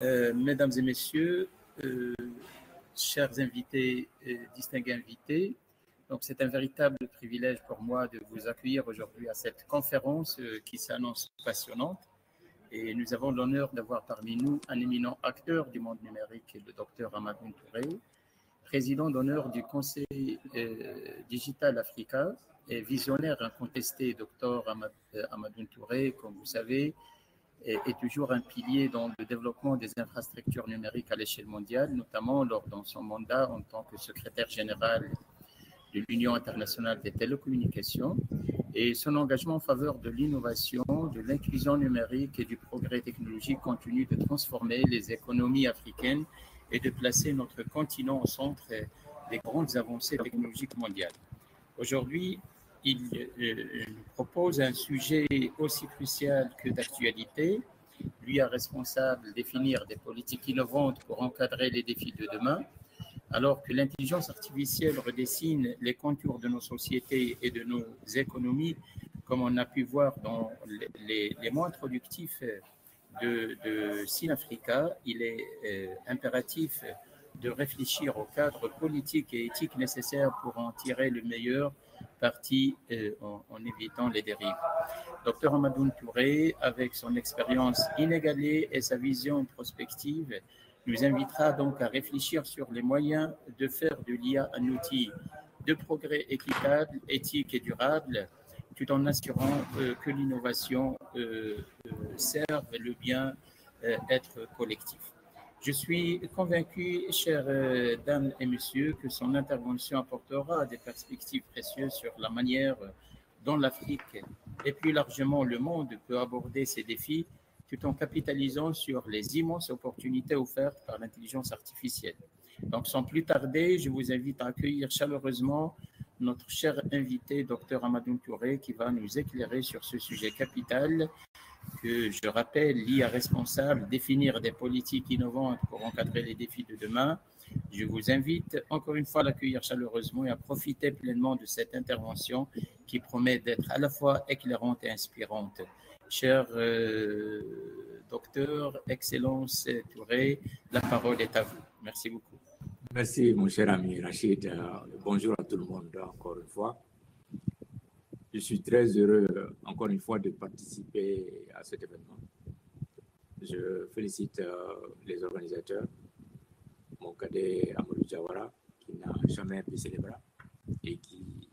Mesdames et messieurs, chers invités, distingués invités, donc c'est un véritable privilège pour moi de vous accueillir aujourd'hui à cette conférence qui s'annonce passionnante. Et nous avons l'honneur d'avoir parmi nous un éminent acteur du monde numérique, le docteur Hamadoun Touré, président d'honneur du Conseil Digital Africa et visionnaire incontesté. Docteur Hamadoun Touré, comme vous savez, est toujours un pilier dans le développement des infrastructures numériques à l'échelle mondiale, notamment lors de son mandat en tant que secrétaire général de l'Union internationale des télécommunications, et son engagement en faveur de l'innovation, de l'inclusion numérique et du progrès technologique continue de transformer les économies africaines et de placer notre continent au centre des grandes avancées technologiques mondiales. Aujourd'hui, il nous propose un sujet aussi crucial que d'actualité. Lui est responsable de définir des politiques innovantes pour encadrer les défis de demain, alors que l'intelligence artificielle redessine les contours de nos sociétés et de nos économies, comme on a pu voir dans les mois introductifs de Sinafrica. Il est impératif de réfléchir au cadre politique et éthique nécessaire pour en tirer le meilleur parti en évitant les dérives. Dr Hamadoun Touré, avec son expérience inégalée et sa vision prospective, nous invitera donc à réfléchir sur les moyens de faire de l'IA un outil de progrès équitable, éthique et durable, tout en assurant que l'innovation serve le bien-être collectif. Je suis convaincu, chères dames et messieurs, que son intervention apportera des perspectives précieuses sur la manière dont l'Afrique et plus largement le monde peut aborder ces défis tout en capitalisant sur les immenses opportunités offertes par l'intelligence artificielle. Donc, sans plus tarder, je vous invite à accueillir chaleureusement notre cher invité, Dr Hamadoun Touré, qui va nous éclairer sur ce sujet capital que, je rappelle, l'IA responsable, définir des politiques innovantes pour encadrer les défis de demain. Je vous invite encore une fois à l'accueillir chaleureusement et à profiter pleinement de cette intervention qui promet d'être à la fois éclairante et inspirante. Cher docteur, Excellence Touré, la parole est à vous. Merci beaucoup. Merci, mon cher ami Rachid. Bonjour à tout le monde encore une fois. Je suis très heureux encore une fois de participer à cet événement. Je félicite les organisateurs, mon cadet Amadou Diawara, qui n'a jamais baissé les bras et qui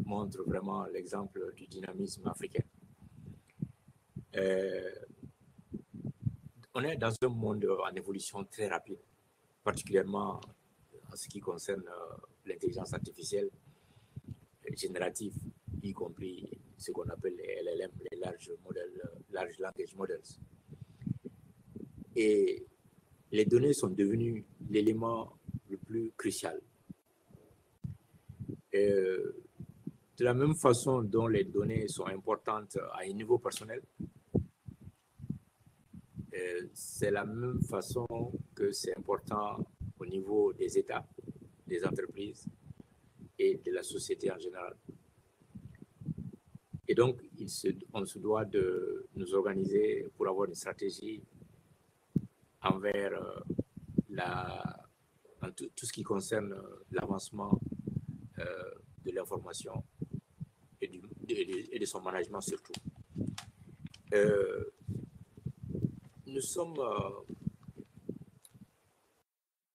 montre vraiment l'exemple du dynamisme africain. On est dans un monde en évolution très rapide, particulièrement en ce qui concerne l'intelligence artificielle générative, y compris ce qu'on appelle les LLM, les large language models. Et les données sont devenues l'élément le plus crucial. De la même façon dont les données sont importantes à un niveau personnel, c'est la même façon que c'est important au niveau des États, des entreprises et de la société en général. Et donc, on se doit de nous organiser pour avoir une stratégie envers tout ce qui concerne l'avancement de l'information et de son management surtout. Nous sommes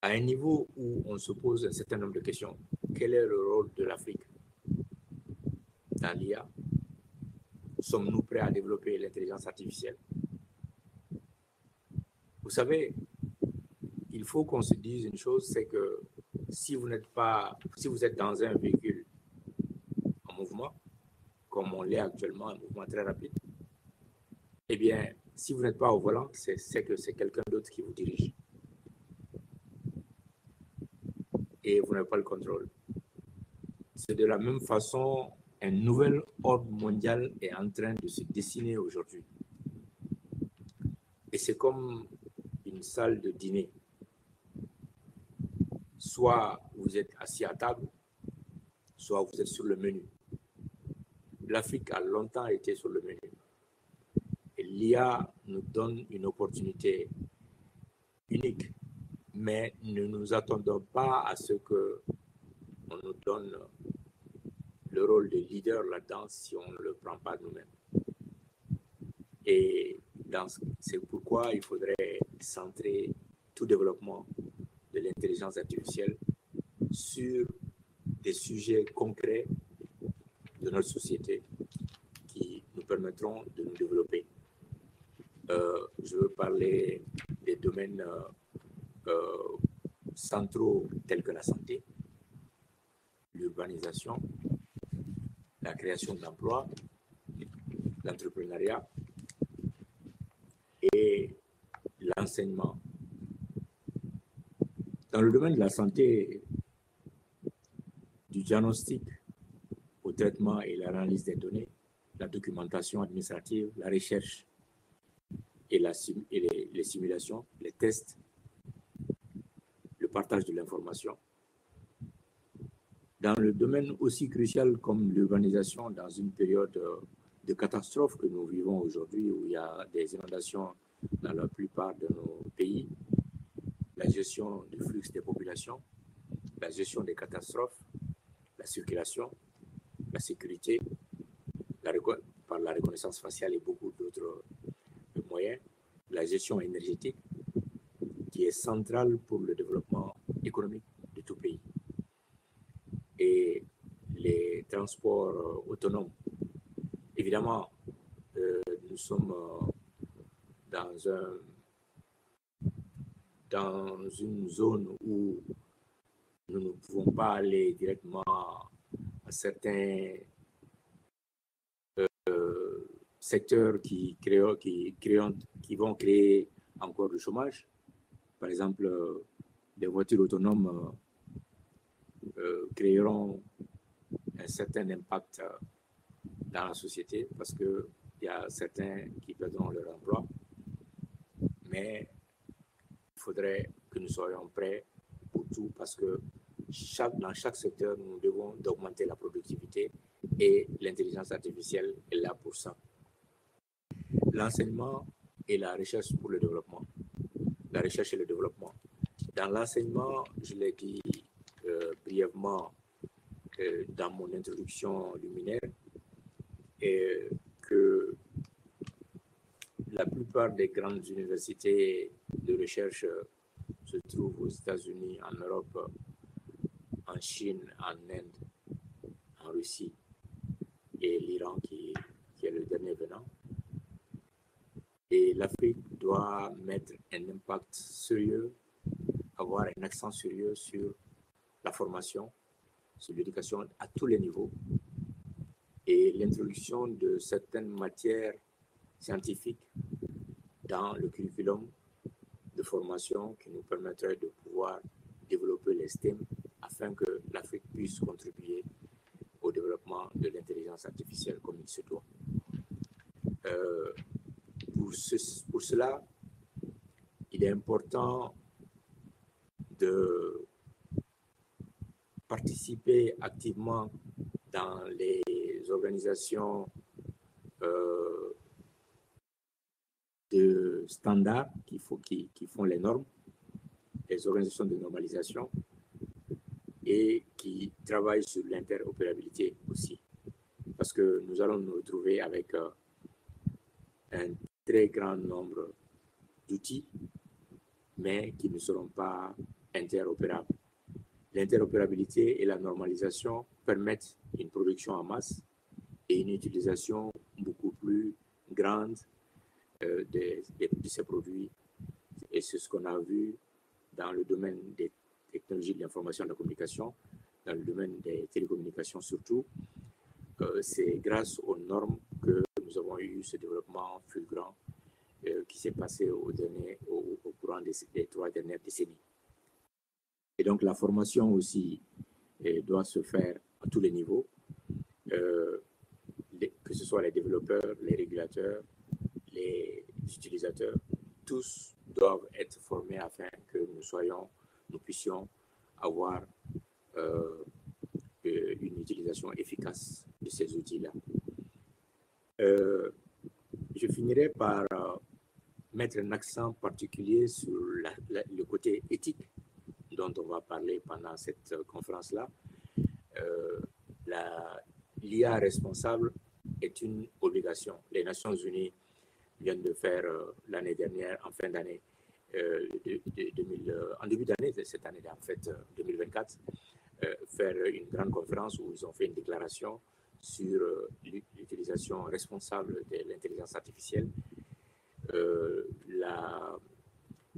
à un niveau où on se pose un certain nombre de questions. Quel est le rôle de l'Afrique dans l'IA? Sommes-nous prêts à développer l'intelligence artificielle? Vous savez, il faut qu'on se dise une chose, c'est que si vous êtes dans un véhicule en mouvement, comme on l'est actuellement, un mouvement très rapide, eh bien, si vous n'êtes pas au volant, c'est que c'est quelqu'un d'autre qui vous dirige. Et vous n'avez pas le contrôle. C'est de la même façon, un nouvel ordre mondial est en train de se dessiner aujourd'hui. Et c'est comme une salle de dîner. Soit vous êtes assis à table, soit vous êtes sur le menu. L'Afrique a longtemps été sur le menu. Et l'IA nous donne une opportunité unique, mais ne nous attendons pas à ce qu'on nous donne le rôle de leader là-dedans si on ne le prend pas nous-mêmes. Et c'est pourquoi il faudrait centrer tout développement de l'intelligence artificielle sur des sujets concrets de notre société qui nous permettront de nous développer. Je veux parler des domaines centraux tels que la santé, l'urbanisation, la création d'emplois, l'entrepreneuriat et l'enseignement. Dans le domaine de la santé, du diagnostic au traitement et l'analyse des données, la documentation administrative, la recherche et les simulations, les tests, le partage de l'information. Dans le domaine aussi crucial comme l'urbanisation, dans une période de catastrophe que nous vivons aujourd'hui, où il y a des inondations dans la plupart de nos pays, la gestion du flux des populations, la gestion des catastrophes, la circulation, la sécurité, par la reconnaissance faciale et beaucoup d'autres moyens, la gestion énergétique, qui est centrale pour le développement économique de tout pays. Et les transports autonomes. Évidemment, nous sommes dans une zone où nous ne pouvons pas aller directement à certains secteurs qui vont créer encore du chômage. Par exemple, des voitures autonomes créeront un certain impact dans la société parce qu'il y a certains qui perdront leur emploi. Mais il faudrait que nous soyons prêts pour tout parce que dans chaque secteur, nous devons augmenter la productivité et l'intelligence artificielle est là pour ça. L'enseignement et la recherche pour le développement. La recherche et le développement. Dans l'enseignement, je l'ai dit brièvement dans mon introduction liminaire, que la plupart des grandes universités de recherche se trouvent aux États-Unis, en Europe, en Chine, en Inde, en Russie et l'Iran qui est le dernier venant. Et l'Afrique doit mettre un impact sérieux, avoir un accent sérieux sur la formation, sur l'éducation à tous les niveaux et l'introduction de certaines matières scientifiques dans le curriculum de formation qui nous permettrait de pouvoir développer les STEM afin que l'Afrique puisse contribuer au développement de l'intelligence artificielle comme il se doit. Pour cela, il est important de participer activement dans les organisations de standards qui font les normes, les organisations de normalisation et qui travaillent sur l'interopérabilité aussi. Parce que nous allons nous retrouver avec un très grand nombre d'outils, mais qui ne seront pas interopérables. L'interopérabilité et la normalisation permettent une production en masse et une utilisation beaucoup plus grande de ces produits. Et c'est ce qu'on a vu dans le domaine des technologies de l'information et de la communication, dans le domaine des télécommunications surtout. C'est grâce aux normes que nous avons eu ce développement fulgurant qui s'est passé au courant des 3 dernières décennies. Et donc la formation aussi doit se faire à tous les niveaux, que ce soit les développeurs, les régulateurs, les utilisateurs, tous doivent être formés afin que nous puissions avoir une utilisation efficace de ces outils-là. Je finirai par mettre un accent particulier sur le côté éthique dont on va parler pendant cette conférence-là. L'IA responsable est une obligation. Les Nations Unies viennent de faire l'année dernière, en fin d'année, en début d'année, cette année, en fait, 2024, faire une grande conférence où ils ont fait une déclaration sur l'utilisation responsable de l'intelligence artificielle.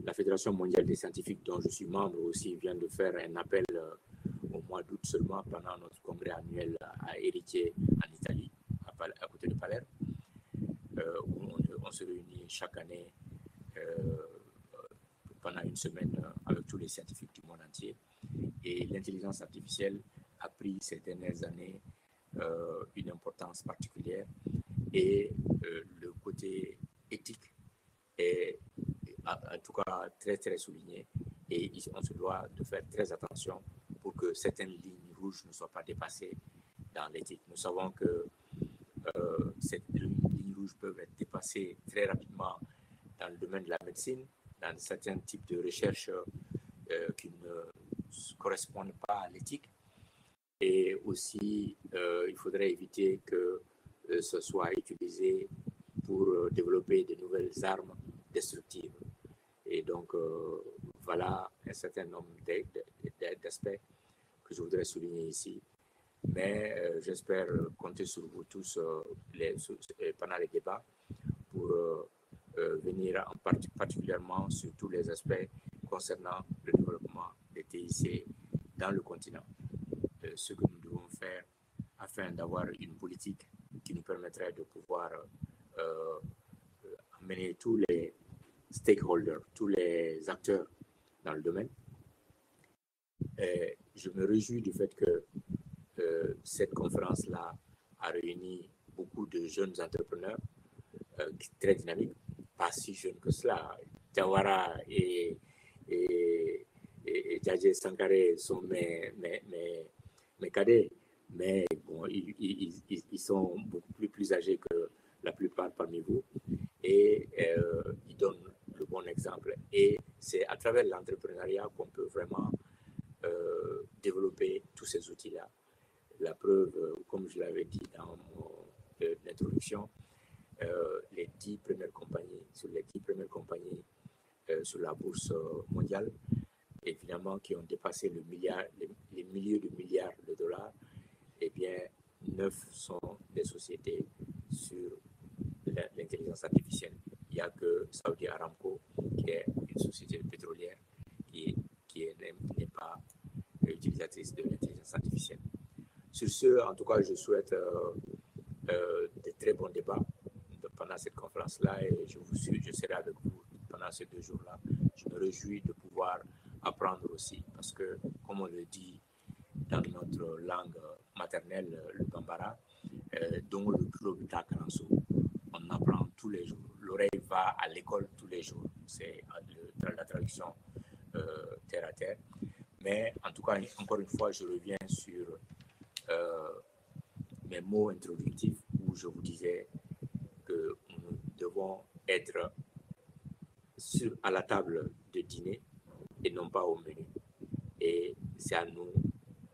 La Fédération mondiale des scientifiques, dont je suis membre aussi, vient de faire un appel au mois d'août seulement pendant notre congrès annuel à Héritier en Italie, à côté de Palerme, où on se réunit chaque année pendant une semaine avec tous les scientifiques du monde entier. Et l'intelligence artificielle a pris ces dernières années une importance particulière et le côté éthique est en tout cas très très souligné et on se doit de faire très attention pour que certaines lignes rouges ne soient pas dépassées dans l'éthique. Nous savons que ces lignes rouges peuvent être dépassées très rapidement dans le domaine de la médecine, dans certains types de recherches qui ne correspondent pas à l'éthique. Et aussi, il faudrait éviter que ce soit utilisé pour développer de nouvelles armes destructives. Et donc, voilà un certain nombre d'aspects que je voudrais souligner ici. Mais j'espère compter sur vous tous pendant les débats pour venir particulièrement sur tous les aspects concernant le développement des TIC dans le continent. Ce que nous devons faire afin d'avoir une politique qui nous permettrait de pouvoir amener tous les stakeholders, tous les acteurs dans le domaine. Et je me réjouis du fait que cette conférence-là a réuni beaucoup de jeunes entrepreneurs très dynamiques, pas si jeunes que cela. Jawara et Djadje Sankaré sont mes cadets, mais bon, ils sont beaucoup plus âgés que la plupart parmi vous et ils donnent le bon exemple. Et c'est à travers l'entrepreneuriat qu'on peut vraiment développer tous ces outils-là. La preuve, comme je l'avais dit dans l'introduction, les 10 premières compagnies, sur les 10 premières compagnies sur la bourse mondiale, évidemment, qui ont dépassé les milliers de milliards de dollars, eh bien, 9 sont des sociétés sur l'intelligence artificielle. Il n'y a que Saudi Aramco, qui est une société pétrolière, qui n'est pas utilisatrice de l'intelligence artificielle. Sur ce, en tout cas, je souhaite de très bons débats pendant cette conférence-là et je serai avec vous pendant ces 2 jours-là. Je me réjouis de pouvoir apprendre aussi parce que, comme on le dit dans notre langue maternelle, le Bambara, dont le club d'Akaranso, on apprend tous les jours. L'oreille va à l'école tous les jours. C'est la traduction terre à terre. Mais en tout cas, encore une fois, je reviens sur mes mots introductifs où je vous disais que nous devons être à la table de dîner et non pas au menu. Et c'est à nous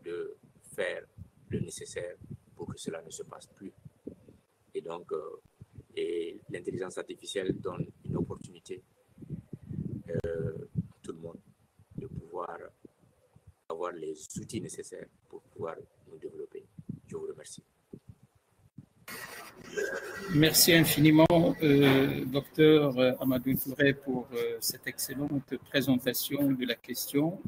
de faire le nécessaire pour que cela ne se passe plus. Et donc, et l'intelligence artificielle donne une opportunité à tout le monde de pouvoir avoir les outils nécessaires pour pouvoir nous développer. Je vous remercie. Merci infiniment, docteur Amadou Touré, pour cette excellente présentation de la question.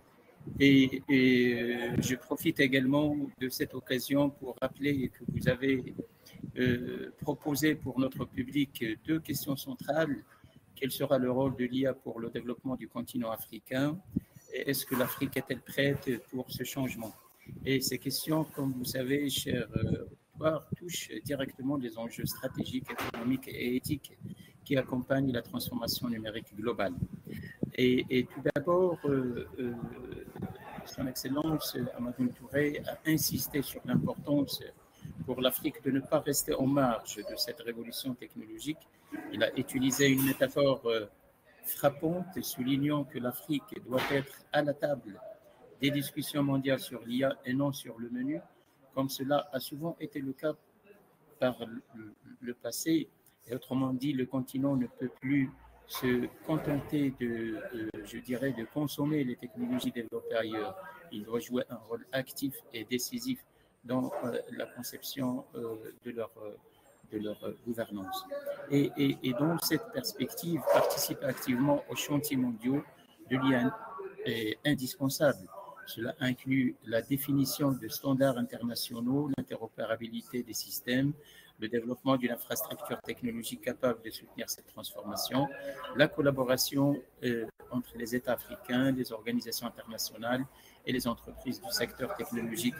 Et je profite également de cette occasion pour rappeler que vous avez proposé pour notre public 2 questions centrales. Quel sera le rôle de l'IA pour le développement du continent africain? Est-ce que l'Afrique est-elle prête pour ce changement? Et ces questions, comme vous savez, cher touchent directement les enjeux stratégiques, économiques et éthiques qui accompagnent la transformation numérique globale. Et tout d'abord, Son Excellence Amadou Touré a insisté sur l'importance pour l'Afrique de ne pas rester en marge de cette révolution technologique. Il a utilisé une métaphore frappante, soulignant que l'Afrique doit être à la table des discussions mondiales sur l'IA et non sur le menu, comme cela a souvent été le cas par le passé. Et autrement dit, le continent ne peut plus se contenter je dirais, de consommer les technologies développées ailleurs. Il doit jouer un rôle actif et décisif dans la conception de leur gouvernance. Et dans cette perspective, participer activement aux chantiers mondiaux de l'IA est indispensable. Cela inclut la définition de standards internationaux, l'interopérabilité des systèmes, le développement d'une infrastructure technologique capable de soutenir cette transformation, la collaboration entre les États africains, les organisations internationales et les entreprises du secteur technologique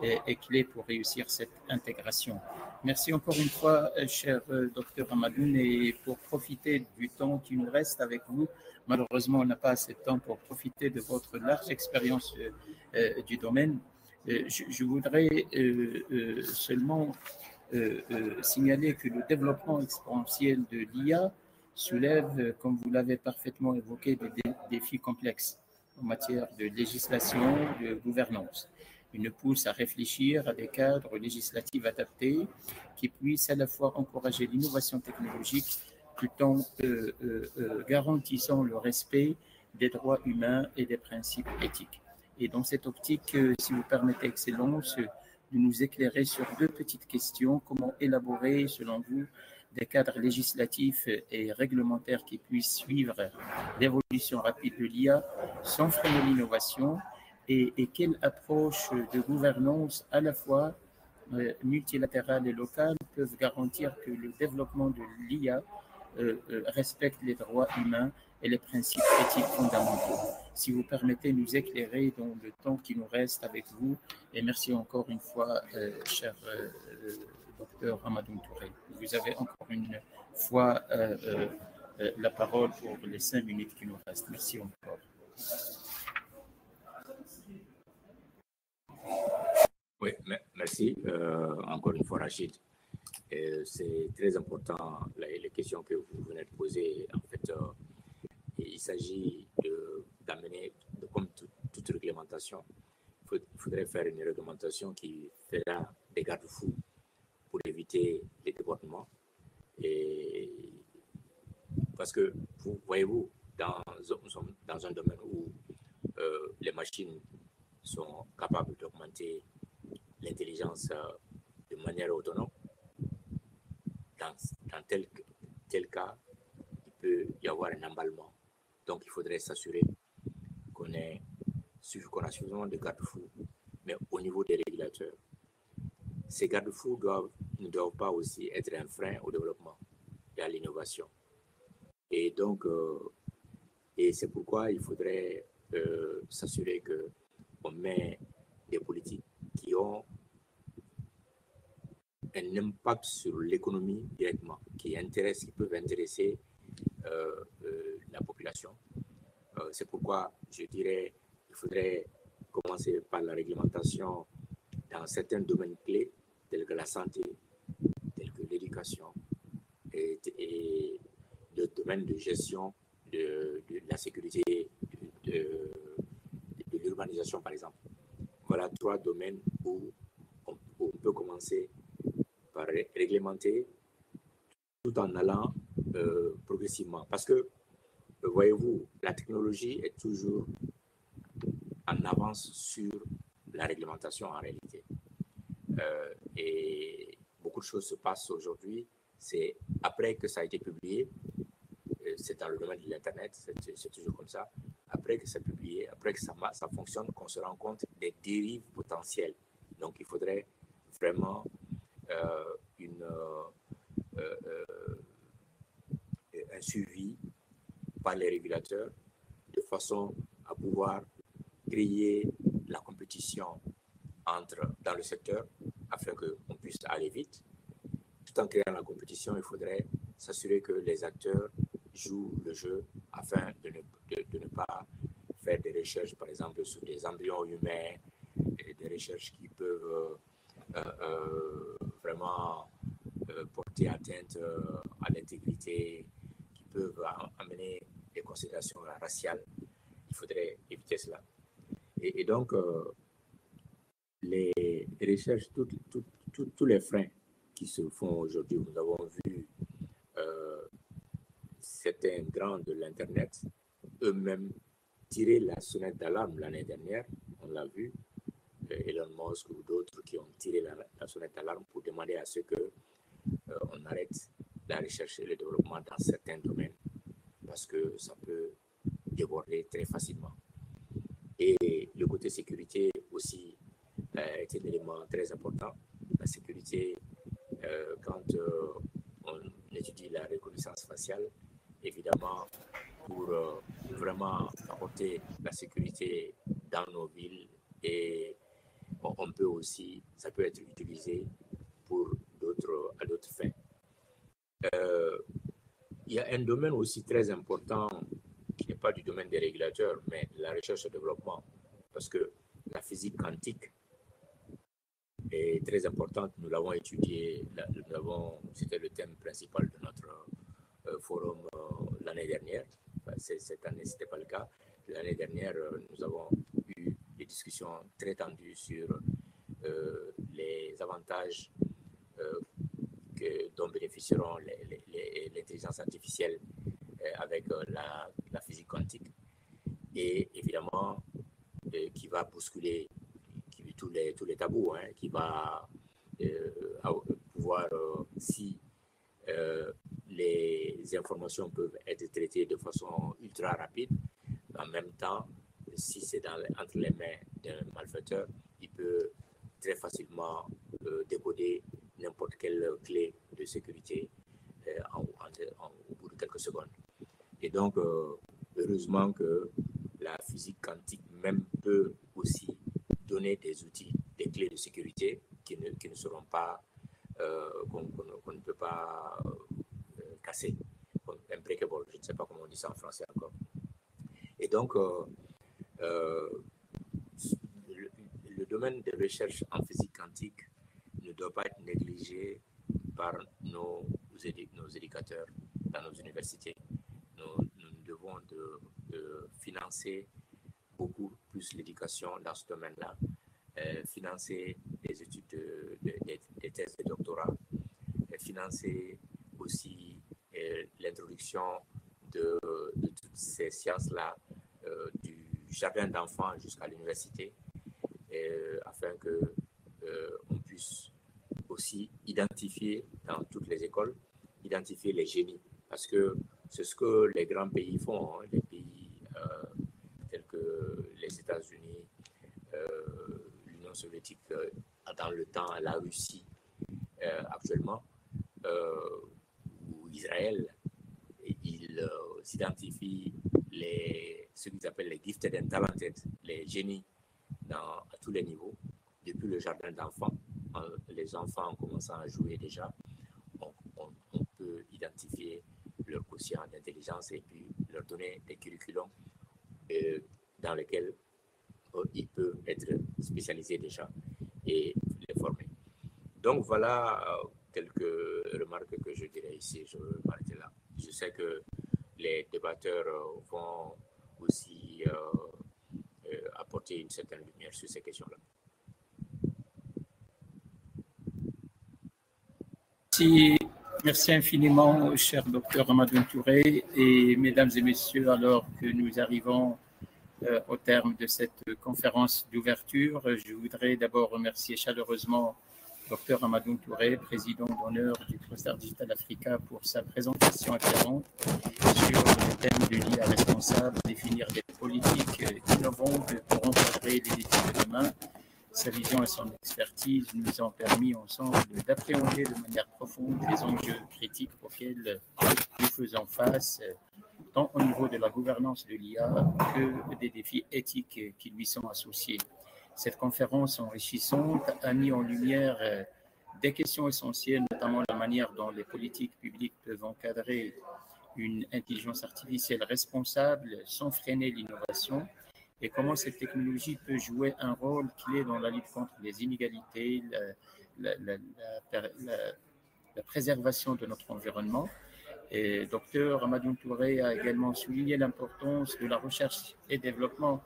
est clé pour réussir cette intégration. Merci encore une fois, cher docteur Hamadoun, et pour profiter du temps qui nous reste avec vous, malheureusement, on n'a pas assez de temps pour profiter de votre large expérience du domaine. Je voudrais seulement signaler que le développement exponentiel de l'IA soulève, comme vous l'avez parfaitement évoqué, des défis complexes en matière de législation, de gouvernance. Il nous pousse à réfléchir à des cadres législatifs adaptés qui puissent à la fois encourager l'innovation technologique tout en garantissant le respect des droits humains et des principes éthiques. Et dans cette optique, si vous permettez, Excellence, de nous éclairer sur deux petites questions. Comment élaborer, selon vous, des cadres législatifs et réglementaires qui puissent suivre l'évolution rapide de l'IA sans freiner l'innovation, et quelle approche de gouvernance à la fois multilatérale et locale peuvent garantir que le développement de l'IA respecte les droits humains et les principes éthiques fondamentaux. Si vous permettez, nous éclairer dans le temps qui nous reste avec vous. Et merci encore une fois, cher docteur Hamadoun Touré. Vous avez encore une fois la parole pour les 5 minutes qui nous restent. Merci encore. Oui, merci encore une fois, Rachid. C'est très important, les questions que vous venez de poser. En fait, il s'agit d'amener, comme toute réglementation, il faudrait faire une réglementation qui fera des garde-fous pour éviter les débordements. Et parce que, voyez-vous, nous sommes dans un domaine où les machines sont capables d'augmenter l'intelligence de manière autonome. Dans tel cas, il peut y avoir un emballement. Donc, il faudrait s'assurer qu'on a suffisamment de garde-fous, mais au niveau des régulateurs. Ces garde-fous ne doivent pas aussi être un frein au développement et à l'innovation. Et donc, et c'est pourquoi il faudrait s'assurer qu'on met des politiques qui ont un impact sur l'économie directement, qui peuvent intéresser la population. C'est pourquoi je dirais qu'il faudrait commencer par la réglementation dans certains domaines clés, tels que la santé, tels que l'éducation et le domaine de gestion de la sécurité, de l'urbanisation, par exemple. Voilà 3 domaines où on peut commencer par réglementer tout en allant progressivement. Parce que, voyez-vous, la technologie est toujours en avance sur la réglementation en réalité. Et beaucoup de choses se passent aujourd'hui. C'est après que ça a été publié, c'est dans le domaine de l'Internet, c'est toujours comme ça. Après que c'est publié, après que ça fonctionne, qu'on se rend compte des dérives potentielles. Donc, il faudrait vraiment un suivi par les régulateurs de façon à pouvoir créer la compétition dans le secteur afin qu'on puisse aller vite. Tout en créant la compétition, il faudrait s'assurer que les acteurs jouent le jeu afin de ne pas faire des recherches, par exemple, sur des embryons humains, et des recherches qui peuvent vraiment porter atteinte à l'intégrité, qui peuvent amener des considérations raciales. Il faudrait éviter cela. Et donc, les recherches, tous les freins qui se font aujourd'hui, nous avons vu certains grands de l'Internet eux-mêmes tirer la sonnette d'alarme l'année dernière, on l'a vu, Elon Musk ou d'autres qui ont tiré la sonnette d'alarme pour demander à ce qu'on arrête la recherche et le développement dans certains domaines parce que ça peut déborder très facilement. Et le côté sécurité aussi est un élément très important. La sécurité, quand on étudie la reconnaissance faciale, évidemment, pour vraiment apporter la sécurité dans nos villes, et on peut aussi, ça peut être utilisé à d'autres fins. Il y a un domaine aussi très important qui n'est pas du domaine des régulateurs, mais de la recherche et développement, parce que la physique quantique est très importante. Nous l'avons étudié, c'était le thème principal de notre forum l'année dernière. Cette année, ce n'était pas le cas. L'année dernière, nous avons eu des discussions très tendues sur les avantages dont bénéficieront l'intelligence artificielle avec la physique quantique, et évidemment qui va bousculer tous les tabous, hein, qui va pouvoir, si les informations peuvent être traitées de façon ultra rapide, en même temps, si c'est entre les mains d'un malfaiteur, il peut très facilement décoder n'importe quelle clé de sécurité au bout de quelques secondes. Et donc, heureusement que la physique quantique même peut aussi donner des outils, des clés de sécurité qui ne seront pas, qu'on ne peut pas casser, impeccable, je ne sais pas comment on dit ça en français encore. Et donc, le domaine de recherche en physique quantique ne doit pas être négligé par nos éducateurs dans nos universités. Nous devons de financer beaucoup plus l'éducation dans ce domaine-là, financer des études, des thèses de doctorat, financer aussi l'introduction de toutes ces sciences-là du jardin d'enfants jusqu'à l'université, afin que on puisse aussi identifier dans toutes les écoles, identifier les génies, parce que c'est ce que les grands pays font, hein, les pays tels que les États-Unis, l'Union soviétique dans le temps, la Russie actuellement, ou Israël, ils s'identifient ce qu'ils appellent les gifted and talented, les génies à tous les niveaux, depuis le jardin d'enfants. Les enfants commençant à jouer déjà, on peut identifier leur quotient d'intelligence et puis leur donner des curriculums dans lesquels ils peuvent être spécialisés déjà et les former. Donc voilà quelques remarques que je dirais ici. Je vais m'arrêter là. Je sais que les débatteurs vont aussi apporter une certaine lumière sur ces questions-là. Merci infiniment, cher docteur Ramadoun Touré. Et mesdames et messieurs, alors que nous arrivons au terme de cette conférence d'ouverture, je voudrais d'abord remercier chaleureusement Dr Ramadoun Touré, président d'honneur du Cluster Digital Africa, pour sa présentation éclairante sur le thème de l'IA responsable, définir des politiques innovantes pour encadrer les défis de demain. Sa vision et son expertise nous ont permis ensemble d'appréhender de manière profonde les enjeux critiques auxquels nous faisons face, tant au niveau de la gouvernance de l'IA que des défis éthiques qui lui sont associés. Cette conférence enrichissante a mis en lumière des questions essentielles, notamment la manière dont les politiques publiques peuvent encadrer une intelligence artificielle responsable sans freiner l'innovation, et comment cette technologie peut jouer un rôle clé dans la lutte contre les inégalités, la préservation de notre environnement. Docteur Amadou Touré a également souligné l'importance de la recherche et développement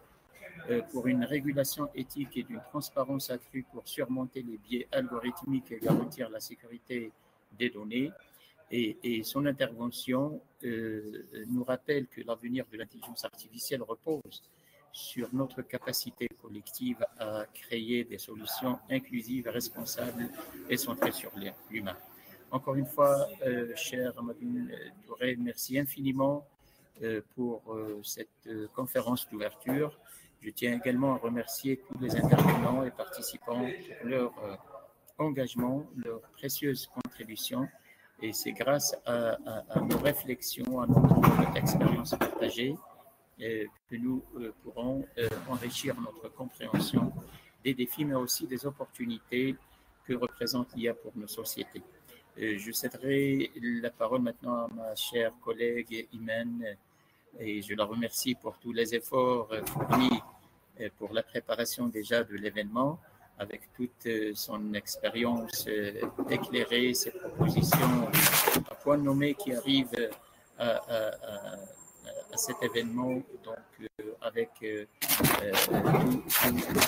pour une régulation éthique et d'une transparence accrue pour surmonter les biais algorithmiques et garantir la sécurité des données. Et son intervention nous rappelle que l'avenir de l'intelligence artificielle repose sur notre capacité collective à créer des solutions inclusives, responsables et centrées sur l'humain. Encore une fois, cher Amadou Touré, merci infiniment pour cette conférence d'ouverture. Je tiens également à remercier tous les intervenants et participants pour leur engagement, leur précieuse contribution. Et c'est grâce à nos réflexions, à notre expérience partagée, que nous pourrons enrichir notre compréhension des défis, mais aussi des opportunités que représente l'IA pour nos sociétés. Je céderai la parole maintenant à ma chère collègue Imen, et je la remercie pour tous les efforts fournis pour la préparation déjà de l'événement, avec toute son expérience éclairée, ses propositions à point nommé qui arrivent à cet événement, donc avec tous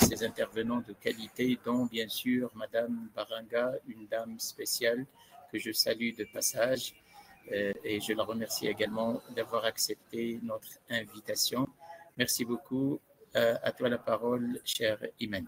ces intervenants de qualité, dont bien sûr Madame Baranga, une dame spéciale que je salue de passage, et je la remercie également d'avoir accepté notre invitation. Merci beaucoup. À toi la parole, cher Imen.